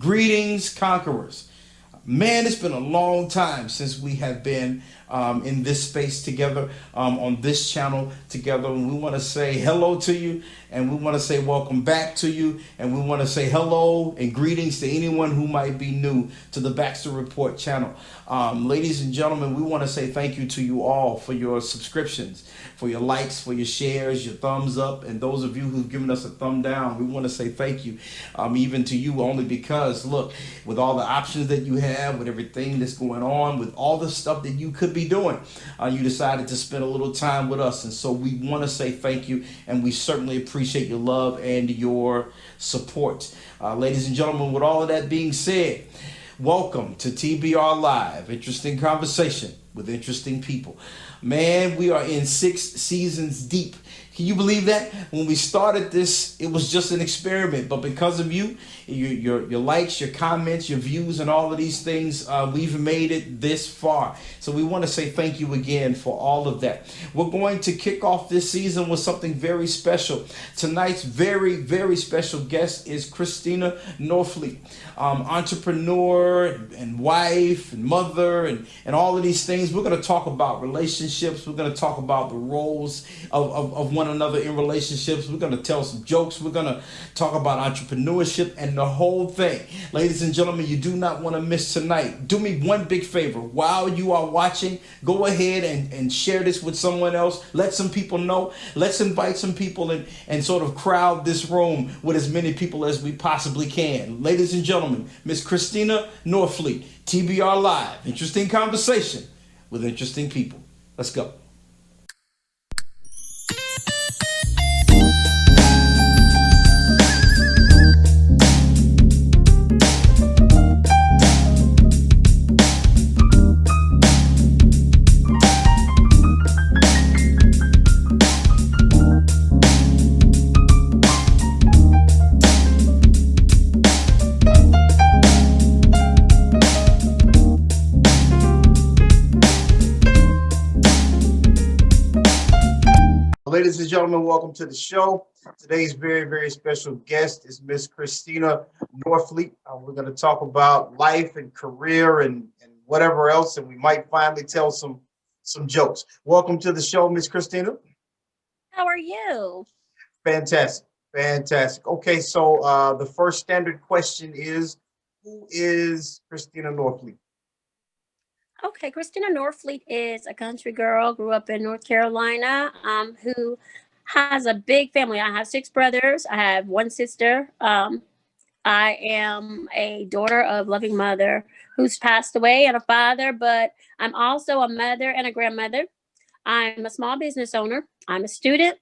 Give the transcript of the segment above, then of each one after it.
Greetings, conquerors. Man, it's been a long time since we have been in this space together, on this channel together. And we want to say hello to you, and we want to say welcome back to you, and we want to say hello and greetings to anyone who might be new to the Baxter Report channel. Ladies and gentlemen, we want to say thank you to you all for your subscriptions, for your likes, for your shares, your thumbs up, and those of you who've given us a thumb down. We want to say thank you, even to you, only because, look, with all the options that you have, with everything that's going on, with all the stuff that you could be doing, you decided to spend a little time with us. And so we want to say thank you, and we certainly appreciate your love and your support. Ladies and gentlemen, with all of that being said, welcome to TBR Live, interesting conversation with interesting people. Man, we are in 6 seasons deep. Can you believe that? When we started this, it was just an experiment. But because of you, your likes, your comments, your views, and all of these things, we've made it this far. So we want to say thank you again for all of that. We're going to kick off this season with something very special. Tonight's very, very special guest is Christina Norfleet, entrepreneur and wife and mother and all of these things. We're going to talk about relationships. We're going to talk about the roles of one another in relationships. We're going to tell some jokes. We're going to talk about entrepreneurship and the whole thing. Ladies and gentlemen, you do not want to miss tonight. Do me one big favor. While you are watching, go ahead and share this with someone else. Let some people know. Let's invite some people and sort of crowd this room with as many people as we possibly can. Ladies and gentlemen, Miss Christina Norfleet, TBR Live. Interesting conversation with interesting people. Let's go. Ladies and gentlemen, welcome to the show. Today's very, very special guest is Miss Christina Norfleet. We're going to talk about life and career and whatever else, and we might finally tell some jokes. Welcome to the show, Miss Christina. How are you? Fantastic, fantastic. Okay, so the first standard question is, who is Christina Norfleet? Okay, Christina Norfleet is a country girl, grew up in North Carolina, who has a big family. I have six brothers. I have one sister. I am a daughter of loving mother who's passed away and a father, but I'm also a mother and a grandmother. I'm a small business owner. I'm a student,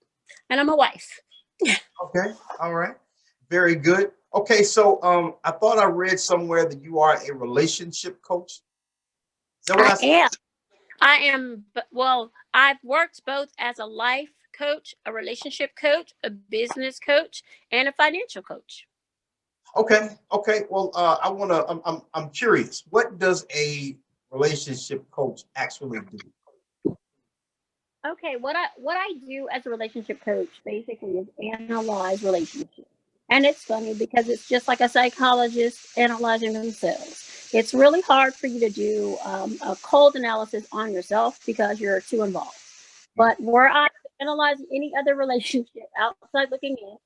and I'm a wife. Okay, all right, very good. Okay, so I thought I read somewhere that you are a relationship coach. Is that what I I said? am. I am, well, I've worked both as a life coach, a relationship coach, a business coach, and a financial coach. Okay, okay. Well, I want to. I'm curious. What does a relationship coach actually do? Okay, what I do as a relationship coach basically is analyze relationships. And it's funny because it's just like a psychologist analyzing themselves. It's really hard for you to do a cold analysis on yourself because you're too involved. But where I analyze any other relationship outside looking in,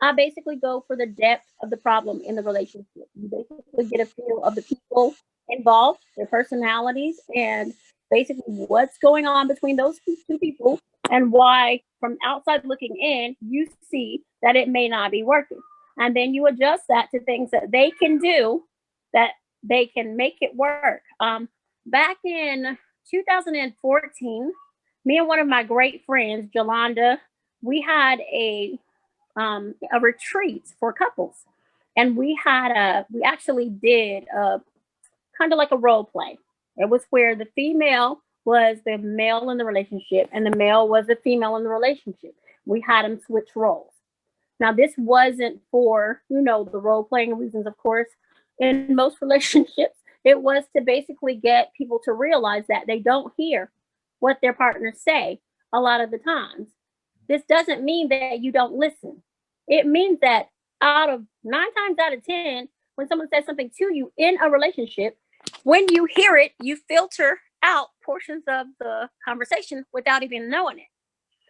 I basically go for the depth of the problem in the relationship. You basically get a feel of the people involved, their personalities, and basically what's going on between those two people and why, from outside looking in, you see that it may not be working. And then you adjust that to things that they can do that they can make it work. Back in 2014, me and one of my great friends, Jolanda, we had a retreat for couples, and we actually did kind of like a role play. It was where the female was the male in the relationship, and the male was the female in the relationship. We had them switch roles. Now, this wasn't for the role playing reasons, of course. In most relationships, it was to basically get people to realize that they don't hear what their partners say a lot of the times. This doesn't mean that you don't listen. It means that out of 9 times out of 10, when someone says something to you in a relationship, when you hear it, you filter out portions of the conversation without even knowing it.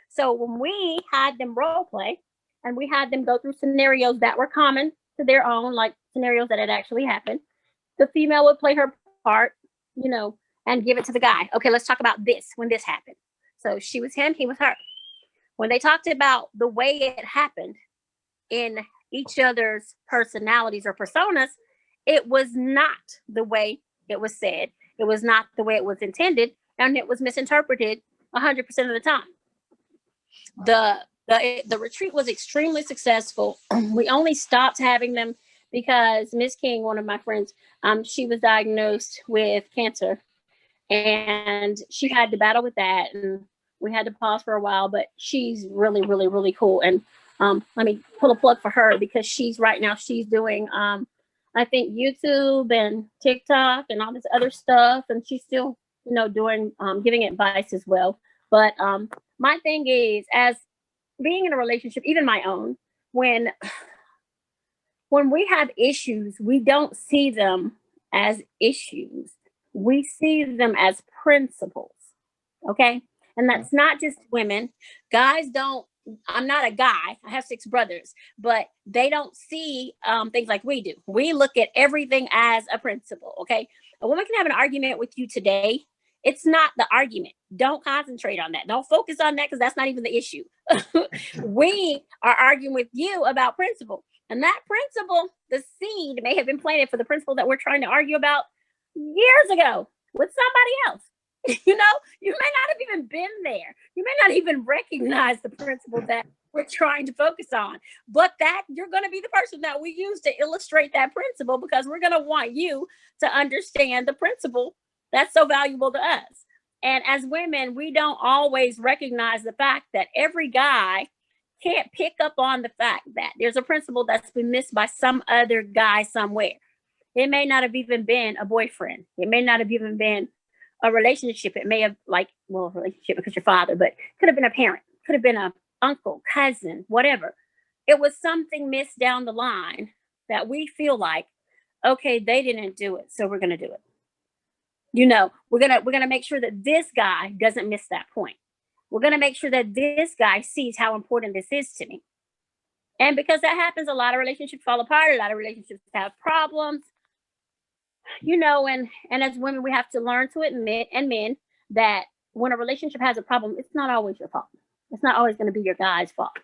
So when we had them role play and we had them go through scenarios that were common to their own, like scenarios that had actually happened, the female would play her part, you know, and give it to the guy. Okay, let's talk about this when this happened. So she was him, he was her. When they talked about the way it happened in each other's personalities or personas, it was not the way it was said. It was not the way it was intended, and it was misinterpreted 100% of the time. The retreat was extremely successful. We only stopped having them because Miss King, one of my friends, she was diagnosed with cancer, and she had to battle with that, and we had to pause for a while. But she's really, really, really cool. And let me pull a plug for her because she's doing I think YouTube and TikTok and all this other stuff, and she's still doing giving advice as well. But my thing is, as being in a relationship, even my own, when we have issues, we don't see them as issues. We see them as principles. Okay. And that's not just women. Guys don't, I'm not a guy. I have 6 brothers, but they don't see things like we do. We look at everything as a principle. Okay. A woman can have an argument with you today. It's not the argument. Don't concentrate on that. Don't focus on that because that's not even the issue. We are arguing with you about principle. And that principle, the seed may have been planted for the principle that we're trying to argue about years ago with somebody else. You may not have even been there. You may not even recognize the principle that we're trying to focus on, but that you're going to be the person that we use to illustrate that principle because we're going to want you to understand the principle that's so valuable to us. And as women, we don't always recognize the fact that every guy can't pick up on the fact that there's a principle that's been missed by some other guy somewhere. It may not have even been a boyfriend. It may not have even been a relationship. It may have relationship because your father, but could have been a parent, could have been a uncle, cousin, whatever. It was something missed down the line that we feel like, okay, they didn't do it, so we're going to do it. We're going to make sure that this guy doesn't miss that point. We're going to make sure that this guy sees how important this is to me. And because that happens, a lot of relationships fall apart. A lot of relationships have problems. And as women, we have to learn to admit, and men, that when a relationship has a problem, it's not always your fault. It's not always going to be your guy's fault.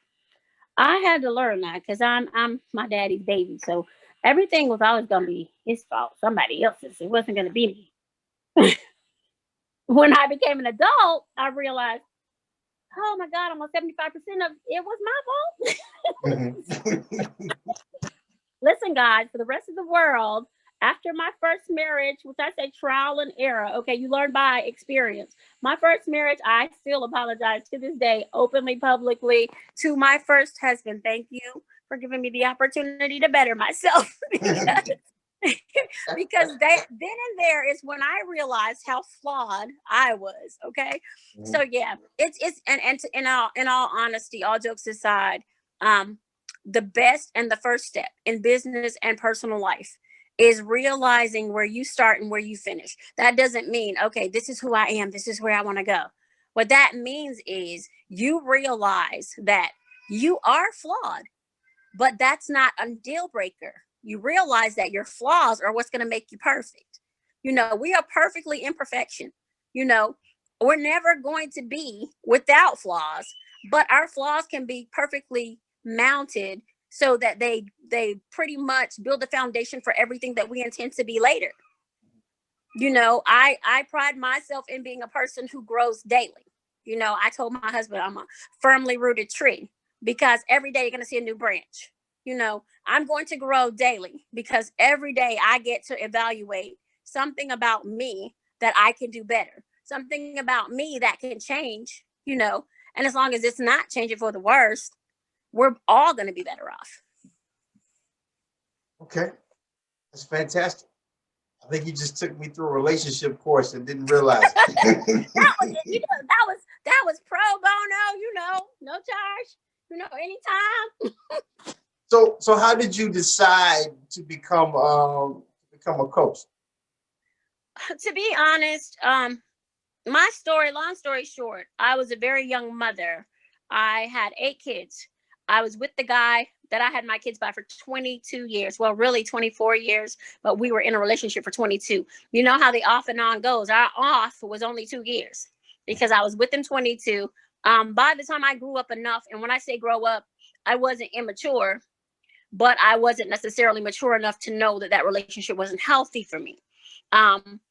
I had to learn that because I'm my daddy's baby. So everything was always going to be his fault, somebody else's. It wasn't going to be me. When I became an adult, I realized, oh my God, almost 75% of it was my fault. Listen, guys, for the rest of the world, after my first marriage, which I say trial and error, okay, you learn by experience. My first marriage, I still apologize to this day, openly, publicly, to my first husband. Thank you for giving me the opportunity to better myself. Because then and there is when I realized how flawed I was. Okay. Mm-hmm. So yeah, it's in all honesty, all jokes aside, the best and the first step in business and personal life is realizing where you start and where you finish. That doesn't mean, okay, this is who I am, this is where I want to go. What that means is you realize that you are flawed, but that's not a deal breaker. You realize that your flaws are what's going to make you perfect. We are perfectly imperfection. We're never going to be without flaws, but our flaws can be perfectly mounted so that they pretty much build a foundation for everything that we intend to be later. I pride myself in being a person who grows daily. I told my husband I'm a firmly rooted tree because every day you're going to see a new branch. I'm going to grow daily because every day I get to evaluate something about me that I can do better, something about me that can change, and as long as it's not changing for the worst, we're all going to be better off. Okay. That's fantastic. I think you just took me through a relationship course and didn't realize it. that was pro bono, no charge, anytime. So how did you decide to become a coach? To be honest, my story, long story short, I was a very young mother. I had 8 kids. I was with the guy that I had my kids by for 22 years. Well, really 24 years, but we were in a relationship for 22. You know how the off and on goes. Our off was only 2 years because I was with him 22. By the time I grew up enough, and when I say grow up, I wasn't immature, but I wasn't necessarily mature enough to know that that relationship wasn't healthy for me. Um,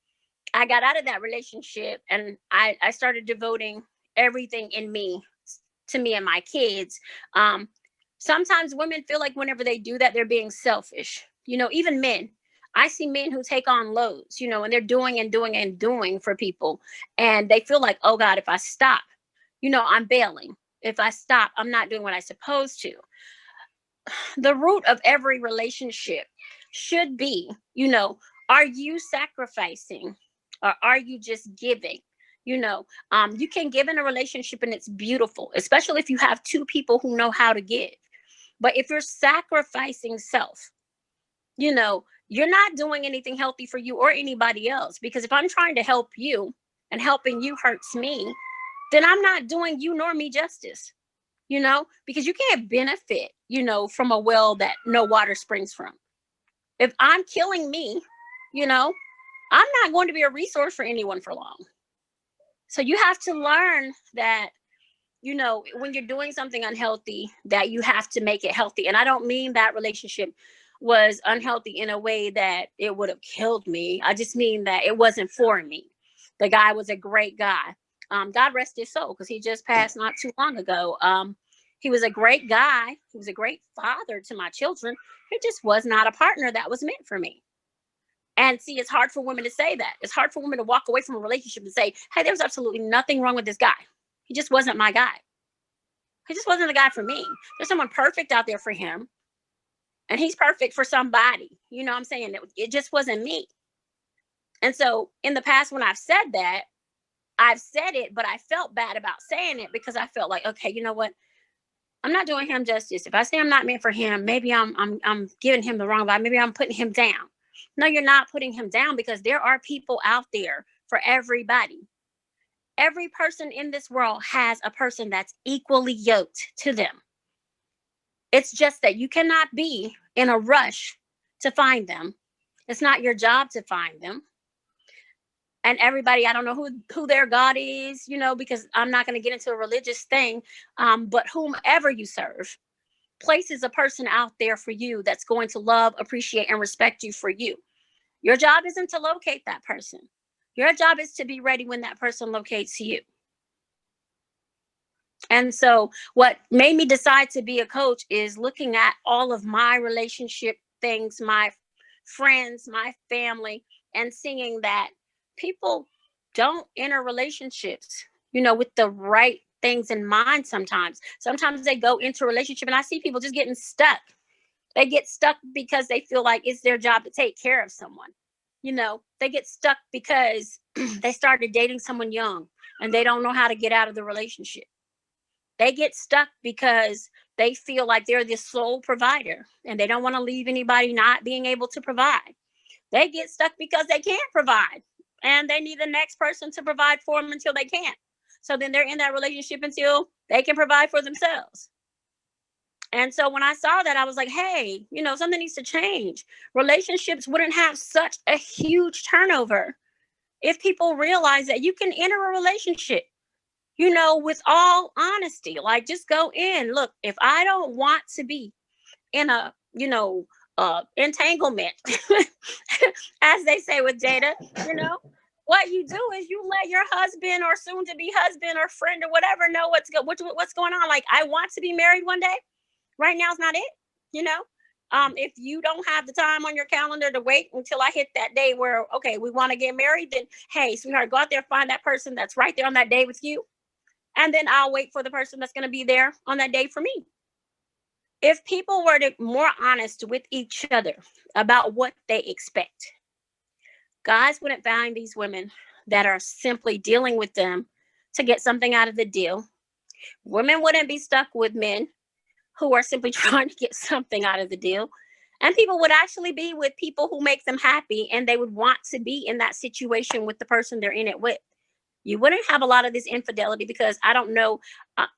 I got out of that relationship and I started devoting everything in me to me and my kids. Um, Sometimes women feel like whenever they do that, they're being selfish. You know, even men. I see men who take on loads, you know, and they're doing and doing and doing for people. And they feel like, oh God, if I stop, you know, I'm bailing. If I stop, I'm not doing what I'm supposed to. The root of every relationship should be, you know, are you sacrificing or are you just giving? You know, you can give in a relationship and it's beautiful, especially if you have two people who know how to give. But if you're sacrificing self, you know, you're not doing anything healthy for you or anybody else. Because if I'm trying to help you and helping you hurts me, then I'm not doing you nor me justice, you know, because you can't benefit, you know, from a well that no water springs from. If I'm killing me, you know, I'm not going to be a resource for anyone for long. So you have to learn that, you know, when you're doing something unhealthy, that you have to make it healthy. And I don't mean that relationship was unhealthy in a way that it would have killed me. I just mean that it wasn't for me. The guy was a great guy. God rest his soul, because he just passed not too long ago. He was a great guy. He was a great father to my children. It just was not a partner that was meant for me. And see, it's hard for women to say that. It's hard for women to walk away from a relationship and say, hey, there's absolutely nothing wrong with this guy. He just wasn't my guy. He just wasn't the guy for me. There's someone perfect out there for him. And he's perfect for somebody. You know what I'm saying? It just wasn't me. And so in the past, when I've said that, I've said it, but I felt bad about saying it because I felt like, okay, you know what? I'm not doing him justice. If I say I'm not meant for him, maybe I'm giving him the wrong vibe. Maybe I'm putting him down. No, you're not putting him down, because there are people out there for everybody. Every person in this world has a person that's equally yoked to them. It's just that you cannot be in a rush to find them. It's not your job to find them. And everybody, I don't know who their God is, you know, because I'm not going to get into a religious thing. But whomever you serve places a person out there for you that's going to love, appreciate, and respect you for you. Your job isn't to locate that person. Your job is to be ready when that person locates you. And so what made me decide to be a coach is looking at all of my relationship things, my friends, my family, and seeing that people don't enter relationships, you know, with the right things in mind sometimes. Sometimes they go into a relationship and I see people just getting stuck. They get stuck because they feel like it's their job to take care of someone. You know, they get stuck because they started dating someone young and they don't know how to get out of the relationship. They get stuck because they feel like they're the sole provider and they don't want to leave anybody not being able to provide. They get stuck because they can't provide and they need the next person to provide for them until they can't. So then they're in that relationship until they can provide for themselves. And so when I saw that, I was like, hey, you know, something needs to change. Relationships wouldn't have such a huge turnover if people realize that you can enter a relationship, you know, with all honesty. Like, just go in. Look, if I don't want to be in a, you know, entanglement, as they say with data, you know, what you do is you let your husband or soon to be husband or friend or whatever know what's going on. Like, I want to be married one day. Right now is not it, you know. If you don't have the time on your calendar to wait until I hit that day where, okay, we want to get married, then hey, sweetheart, go out there, find that person that's right there on that day with you. And then I'll wait for the person that's going to be there on that day for me. If people were to more honest with each other about what they expect, guys wouldn't find these women that are simply dealing with them to get something out of the deal. Women wouldn't be stuck with men who are simply trying to get something out of the deal. And people would actually be with people who make them happy, and they would want to be in that situation with the person they're in it with. You wouldn't have a lot of this infidelity, because I don't know.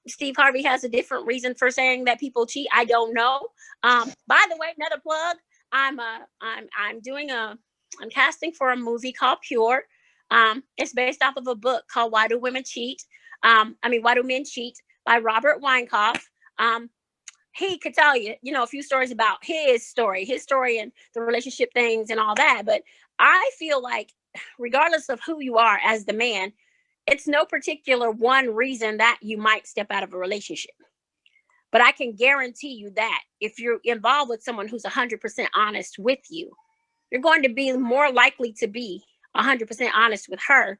Steve Harvey has a different reason for saying that people cheat. I don't know. By the way, another plug. I'm casting for a movie called Pure. It's based off of a book called Why Do Women Cheat? Why Do Men Cheat? By Robert Weinkoff. He could tell you, a few stories about his story and the relationship things and all that. But I feel like, regardless of who you are as the man, it's no particular one reason that you might step out of a relationship. But I can guarantee you that if you're involved with someone who's 100% honest with you, you're going to be more likely to be 100% honest with her.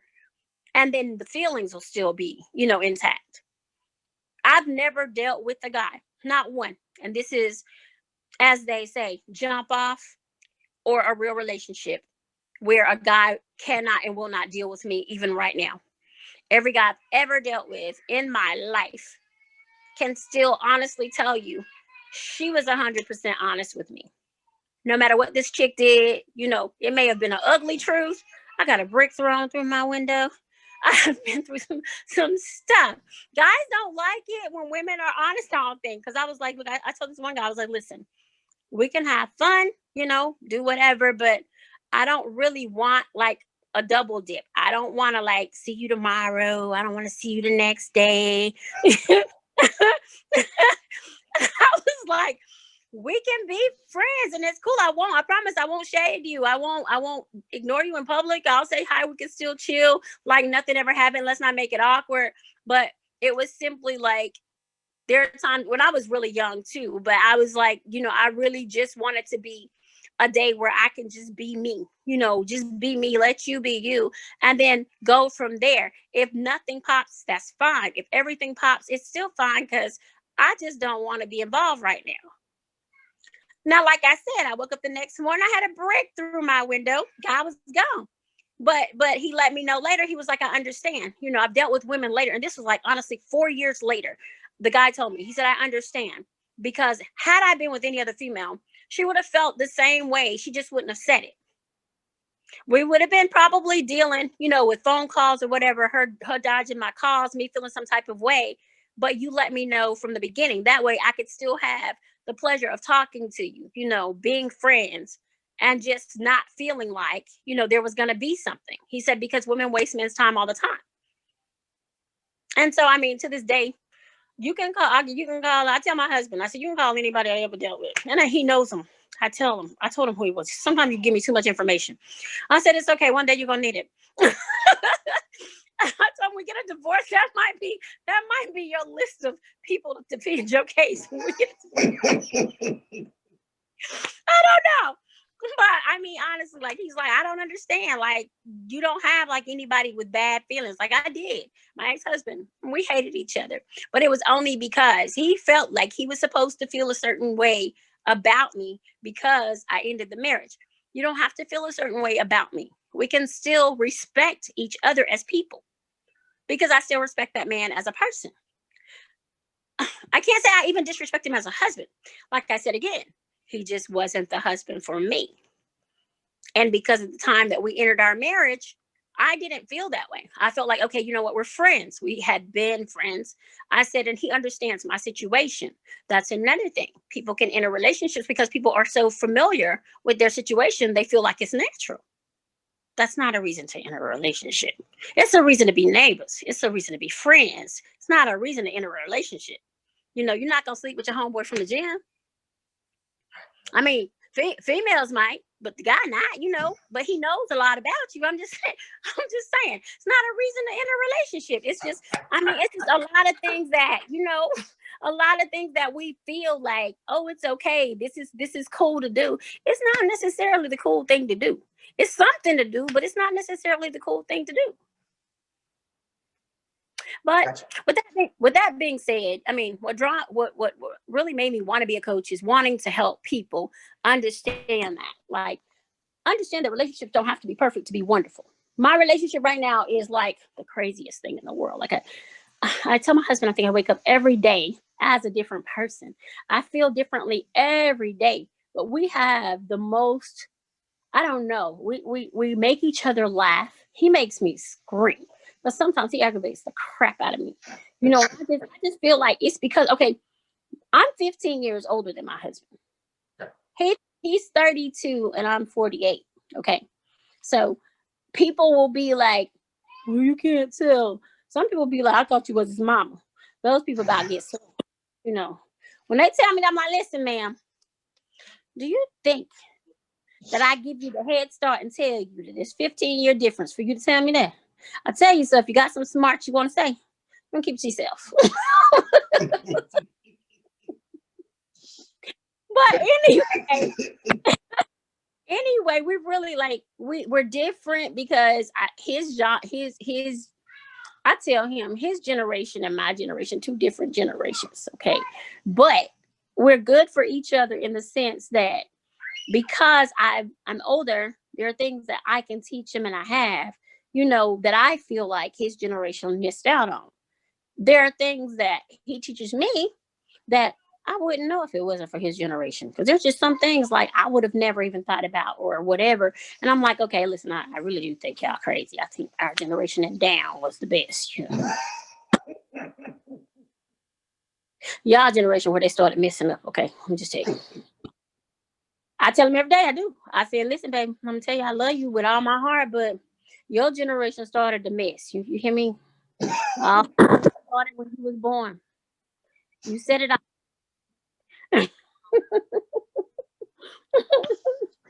And then the feelings will still be, intact. I've never dealt with a guy, not one. And this is, as they say, jump off or a real relationship where a guy cannot and will not deal with me even right now. Every guy I've ever dealt with in my life can still honestly tell you she was 100% honest with me. No matter what this chick did, it may have been an ugly truth. I got a brick thrown through my window. I've been through some stuff. Guys don't like it when women are honest on things. Because I was like, I told this one guy, I was like, listen, we can have fun, do whatever, but I don't really want like a double dip. I don't want to like see you tomorrow. I don't want to see you the next day. I was like, we can be friends and it's cool. I promise I won't shade you. I won't ignore you in public. I'll say hi. We can still chill like nothing ever happened. Let's not make it awkward. But it was simply like, there are times when I was really young too, but I was like, I really just wanted to be a day where I can just be me, just be me, let you be you, and then go from there. If nothing pops, that's fine. If everything pops, it's still fine, because I just don't want to be involved right now. Now, like I said, I woke up the next morning, I had a brick through my window. Guy was gone. But he let me know later. He was like, I understand. I've dealt with women later. And this was like, honestly, 4 years later. The guy told me, he said, I understand. Because had I been with any other female, she would have felt the same way. She just wouldn't have said it. We would have been probably dealing, with phone calls or whatever, her dodging my calls, me feeling some type of way. But you let me know from the beginning. That way I could still have the pleasure of talking to you, being friends, and just not feeling like, there was going to be something. He said, because women waste men's time all the time. And so, to this day, you can call, I tell my husband, I said, you can call anybody I ever dealt with. And he knows him. I told him who he was. Sometimes you give me too much information. I said, it's okay. One day you're going to need it. I told him, we get a divorce, that might be your list of people to defend your case. I don't know. But honestly, like, he's like, I don't understand. Like, you don't have like anybody with bad feelings. Like I did. My ex-husband, we hated each other, but it was only because he felt like he was supposed to feel a certain way about me because I ended the marriage. You don't have to feel a certain way about me. We can still respect each other as people, because I still respect that man as a person. I can't say I even disrespect him as a husband. Like I said again, he just wasn't the husband for me. And because of the time that we entered our marriage, I didn't feel that way. I felt like, okay, you know what? We're friends. We had been friends. I said, and he understands my situation. That's another thing. People can enter relationships because people are so familiar with their situation, they feel like it's natural. That's not a reason to enter a relationship. It's a reason to be neighbors. It's a reason to be friends. It's not a reason to enter a relationship. You're not going to sleep with your homeboy from the gym. Females might, but the guy not, but he knows a lot about you. I'm just saying, it's not a reason to enter a relationship. It's just, it's just a lot of things that, a lot of things that we feel like, oh, it's okay. This is cool to do. It's not necessarily the cool thing to do. It's something to do, but it's not necessarily the cool thing to do. But gotcha. with that being said, what really made me want to be a coach is wanting to help people understand that relationships don't have to be perfect to be wonderful. My relationship right now is like the craziest thing in the world. Like I tell my husband, I think I wake up every day as a different person. I feel differently every day, but we have the most, I don't know, we make each other laugh. He makes me scream, but sometimes he aggravates the crap out of me. You know, I just feel like it's because, okay, I'm 15 years older than my husband. He's 32 and I'm 48. Okay. So people will be like, well, you can't tell. Some people be like, I thought you was his mama. Those people about to get sued. You know, when they tell me that, I'm like, listen, ma'am, do you think that I give you the head start and tell you that there's 15-year difference for you to tell me that? I tell you, so if you got some smart you want to say, don't keep it to yourself. But anyway, we really like we're different because his job, his I tell him his generation and my generation, two different generations. Okay, but we're good for each other in the sense that because I'm older, there are things that I can teach him and I have, you know, that I feel like his generation missed out on. There are things that he teaches me that I wouldn't know if it wasn't for his generation. Because there's just some things like I would have never even thought about or whatever. And I'm like, okay, listen, I really do think y'all crazy. I think our generation and down was the best, you know. Y'all generation where they started messing up. Okay, let me just tell you. I tell him every day I do. I said, listen, baby, I'm gonna tell you I love you with all my heart, but your generation started the mess. You hear me? Started when he was born. You set it up.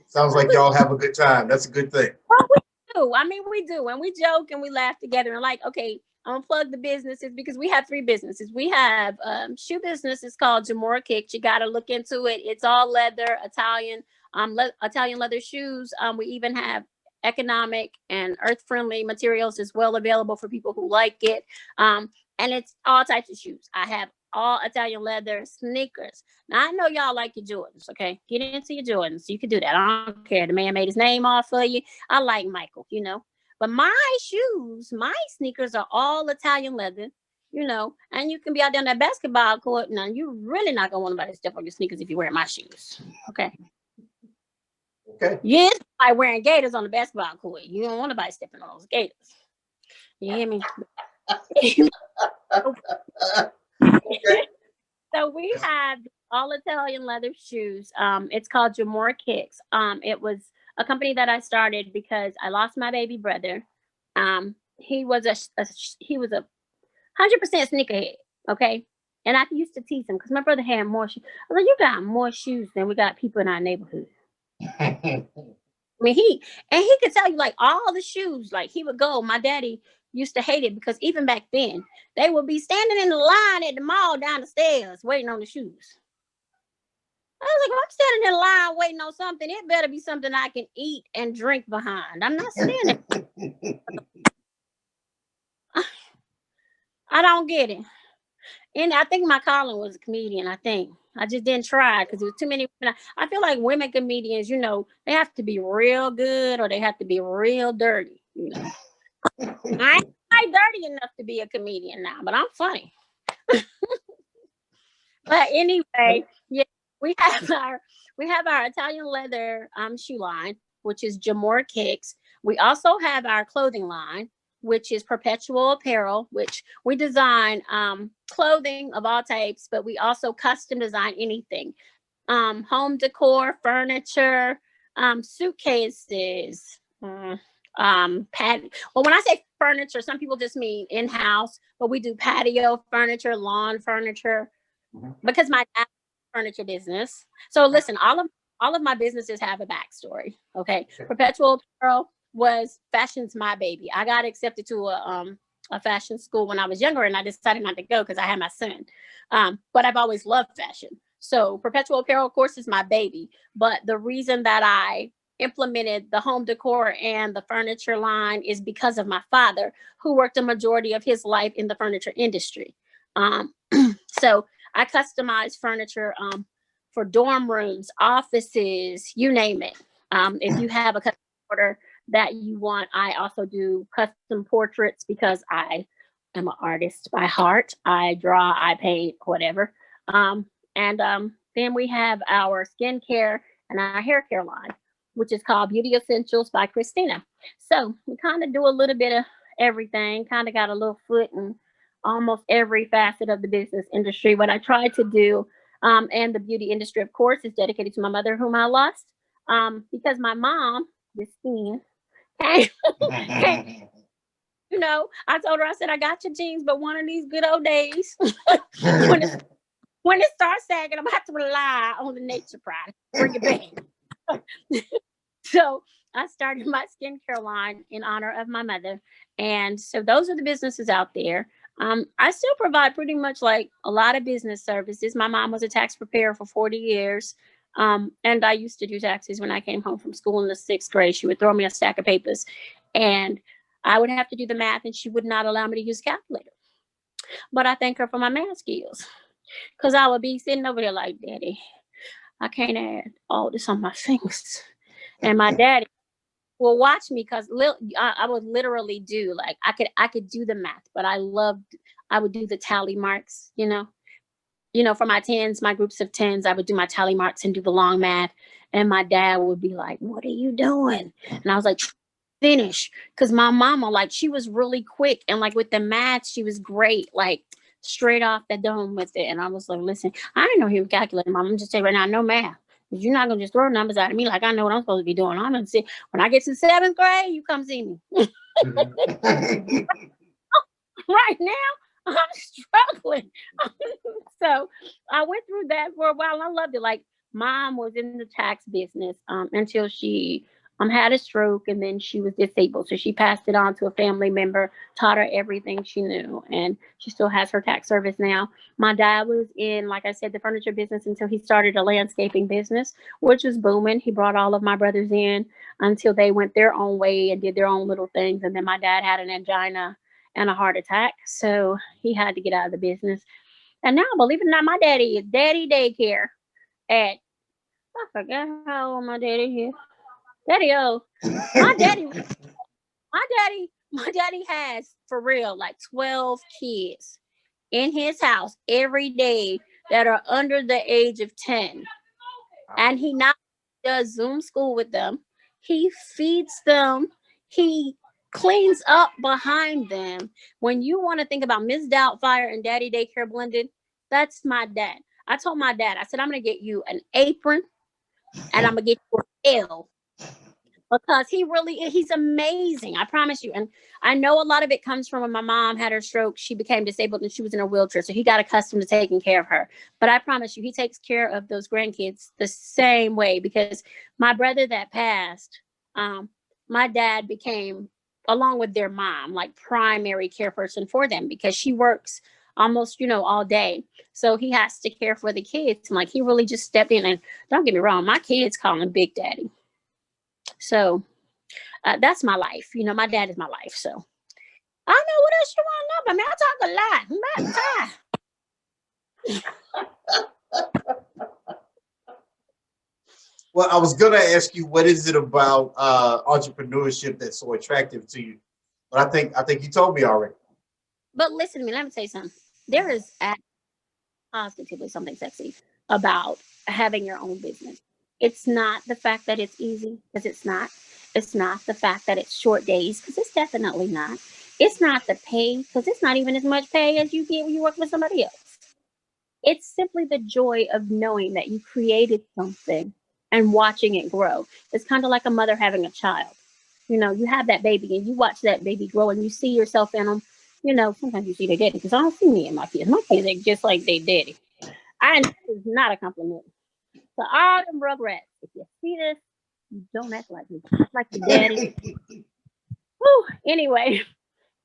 Sounds like y'all have a good time. That's a good thing. Well, we do. I mean, we do. And we joke and we laugh together. And like, okay, I'm gonna plug the businesses because we have three businesses. We have shoe business. It's called Jamora Kicks. You got to look into it. It's all leather, Italian leather shoes. We even have economic and earth-friendly materials as well available for people who like it. And it's all types of shoes. I have all Italian leather sneakers. Now I know y'all like your Jordans, okay? Get into your Jordans. You can do that. I don't care. The man made his name off for you. I like Michael, you know. But my shoes, my sneakers are all Italian leather, you know, and you can be out there on that basketball court. Now you're really not gonna want nobody to step on your sneakers if you wear my shoes. Okay. Okay. Yes, I wearing gators on the basketball court. You don't want nobody stepping on those gators. You hear me? Okay. So we have all Italian leather shoes. It's called Jamora Kicks. It was a company that I started because I lost my baby brother. He was a 100% sneakerhead. Okay, and I used to tease him because my brother had more shoes. I was like, you got more shoes than we got people in our neighborhood. I mean, he could tell you like all the shoes. Like he would go. My daddy used to hate it because even back then they would be standing in the line at the mall down the stairs waiting on the shoes. I was like, if I'm standing in line waiting on something, it better be something I can eat and drink behind. I'm not standing. I don't get it. And I think my calling was a comedian. I think I just didn't try because there was too many women. I feel like women comedians, you know, they have to be real good or they have to be real dirty. You know, I ain't quite dirty enough to be a comedian now, but I'm funny. But anyway, yeah, we have our Italian leather shoe line, which is Jamora Kicks. We also have our clothing line, which is Perpetual Apparel, which we design clothing of all types, but we also custom design anything. Home decor, furniture, suitcases, well, when I say furniture, some people just mean in-house, but we do patio furniture, lawn furniture, because my dad's furniture business. So listen, all of my businesses have a backstory. Okay. Perpetual Apparel was fashion's my baby. I got accepted to a fashion school when I was younger and I decided not to go because I had my son. But I've always loved fashion. So Perpetual Apparel, of course, is my baby. But the reason that I implemented the home decor and the furniture line is because of my father, who worked a majority of his life in the furniture industry. So I customize furniture for dorm rooms, offices, you name it. If you have a custom order that you want, I also do custom portraits because I am an artist by heart. I draw, I paint, whatever. Then we have our skincare and our hair care line, which is called Beauty Essentials by Christina. So we kind of do a little bit of everything, kind of got a little foot in almost every facet of the business industry. What I try to do, and the beauty industry, of course, is dedicated to my mother, whom I lost, because my mom, Christine, came, came, I told her, I said, I got your jeans, but one of these good old days, when it, when it starts sagging, I'm going to have to rely on the nature product. Bring it back. So I started my skincare line in honor of my mother. And so those are the businesses out there. I still provide pretty much like a lot of business services. My mom was a tax preparer for 40 years. And I used to do taxes when I came home from school in the 6th grade. She would throw me a stack of papers and I would have to do the math, and she would not allow me to use a calculator. But I thank her for my math skills, because I would be sitting over there like, Daddy, I can't add all this on my fingers. And my daddy will watch me, because I would literally do, like, I could do the math, but I would do the tally marks, for my tens, my groups of tens, I would do my tally marks and do the long math. And my dad would be like, what are you doing? And I was like, finish. Because my mama, like, she was really quick. And like with the math, she was great, like straight off the dome with it. And I was like, listen, I ain't know he was calculating, Mom. I'm just telling you right now, I know math. You're not going to just throw numbers out of me like I know what I'm supposed to be doing. I'm going to see, when I get to 7th grade, you come see me. Right now, I'm struggling. So I went through that for a while. I loved it. Like, Mom was in the tax business until she had a stroke, and then she was disabled. So she passed it on to a family member, taught her everything she knew, and she still has her tax service now. My dad was in, like I said, the furniture business until he started a landscaping business, which was booming. He brought all of my brothers in until they went their own way and did their own little things. And then my dad had an angina and a heart attack, so he had to get out of the business. And now, believe it or not, my daddy is daddy daycare at, I forgot how old my daddy is. Daddy old. My daddy, my daddy has, for real, like 12 kids in his house every day that are under the age of 10. And he not does Zoom school with them. He feeds them. He cleans up behind them. When you want to think about Miss Doubtfire and Daddy Daycare blended, that's my dad. I told my dad, I said, I'm going to get you an apron and I'm going to get you an L, because he's amazing. I promise you. And I know a lot of it comes from when my mom had her stroke. She became disabled and she was in a wheelchair. So he got accustomed to taking care of her. But I promise you, he takes care of those grandkids the same way, because my brother that passed, my dad became, along with their mom, like primary care person for them, because she works almost, all day. So he has to care for the kids. And like, he really just stepped in. And don't get me wrong, my kids call him Big Daddy. So that's my life. My dad is my life. So I don't know what else you want to know, but I mean, I talk a lot. Well, I was gonna ask you, what is it about entrepreneurship that's so attractive to you? But I think you told me already. But listen to me. Let me tell you something. There is positively something sexy about having your own business. It's not the fact that it's easy, because it's not. It's not the fact that it's short days, because it's definitely not. It's not the pay, because it's not even as much pay as you get when you work with somebody else. It's simply the joy of knowing that you created something and watching it grow. It's kind of like a mother having a child. You have that baby and you watch that baby grow and you see yourself in them. Sometimes you see their daddy, because I don't see me in my kids. My kids are just like their daddy. And this is not a compliment. So all them rugrats, if you see this, you don't act like me. Act like your daddy. Whew. Anyway,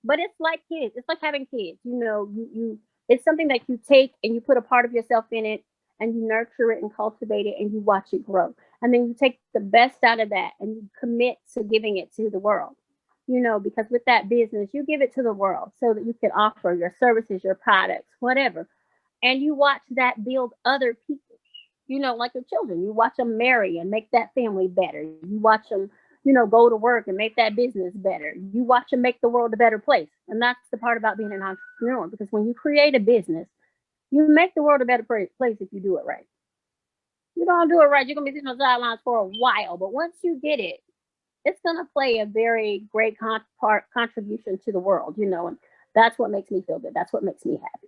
but it's like kids. It's like having kids. You it's something that you take and you put a part of yourself in it, and you nurture it and cultivate it, and you watch it grow. And then you take the best out of that and you commit to giving it to the world. Because with that business, you give it to the world so that you can offer your services, your products, whatever. And you watch that build other people. Like your children, you watch them marry and make that family better. You watch them, go to work and make that business better. You watch them make the world a better place. And that's the part about being an entrepreneur, because when you create a business, You make the world a better place if you do it right. You don't do it right, you're gonna be sitting on the sidelines for a while. But once you get it, it's gonna play a very great contribution to the world, you know, and that's what makes me feel good. That's what makes me happy.